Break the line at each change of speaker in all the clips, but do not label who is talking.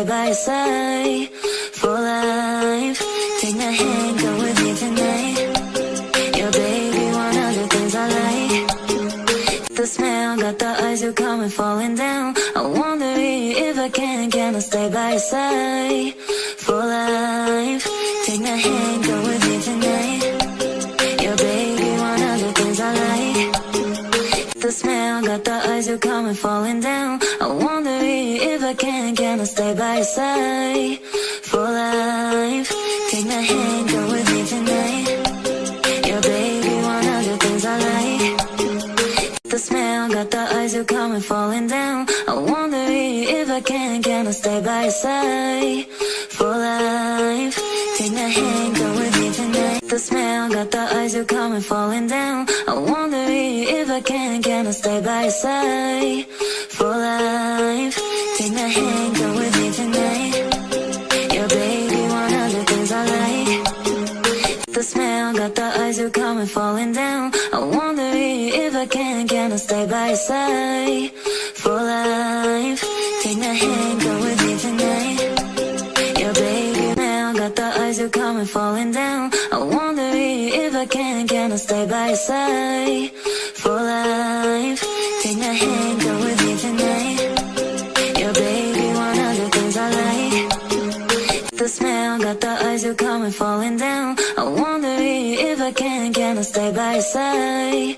by your side for life. Take my hand, go with me tonight. Your baby, one of the things I like. The smell, got the eyes, you coming, falling down. I wonder if I can I stay by your side for life. Take my hand, go with me tonight. Your baby, one of the things I like. The smell, got the eyes, you coming, falling down. I wonder if I can I stay by your side for life. Take my hand, go with me tonight. Your baby, one of the things I like. The smell, got the eyes, you coming, falling down. I wonder if I can I stay by your side for life. Take my hand, go with me tonight. The smell, got the eyes, you coming, falling down. I wonder if I can I stay by your side for life. Take my hand, go with me tonight. Your baby, one of the things I like. The smell, got the eyes, you coming, falling down. I wonder if I can I stay by your side for life. Take my hand, go with me tonight. Your baby, smell, got the eyes, you coming, falling down. I wonder if I can I stay by your side for life. Take my hand, go with me tonight. Your baby, one of the things I like. The smell, got the eyes, you coming, falling down. I wonder if I can I stay by your side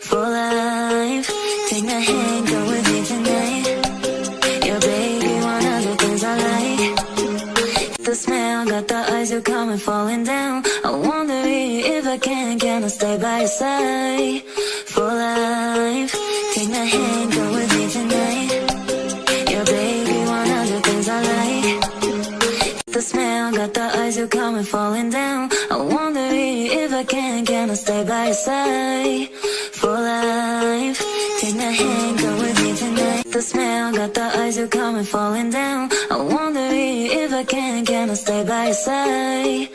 for life. Take my hand, go with me tonight. Your baby, one of the things I like. The smell, got the eyes, you coming, falling down. I wonder if I can I stay by your side for life. Take my hand, go with me tonight. Your baby, one of the things I like. The smell, got the eyes, you coming, falling down. I wonder if I can I stay by your side for life. Take my hand, go with me tonight. The smell, got the eyes, you coming, falling down. I wonder if I can I stay by your side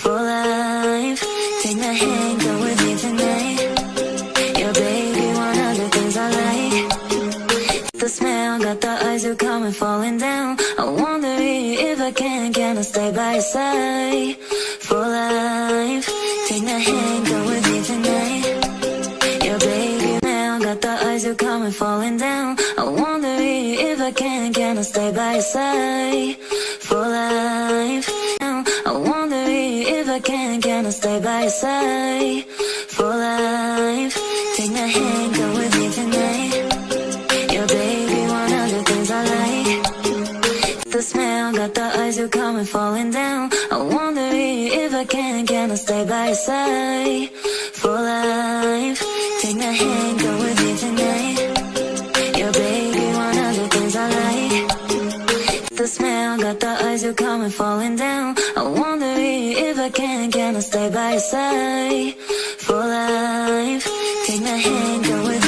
for life. Take my hand, go with me tonight. Your baby, one of the things I like. The smell, got the eyes, you coming, falling down. I wonder if I can I stay by your side for life. Take my hand, go with me tonight. Your baby, smell, got the eyes, you coming, falling down. I wonder if I can I stay by your side for life. I wonder if I can I stay by your side for life. Take my hand, go with me tonight. Your baby, one of the things I like. The smell, got the eyes, you coming, falling down. I wonder if I can I stay by your side for life. Take my hand, go with me tonight. Your baby, one of the things I like. The smell, got the eyes, you coming, falling down. I wonder if I can I stay by your side for life. Take my hand, go with me.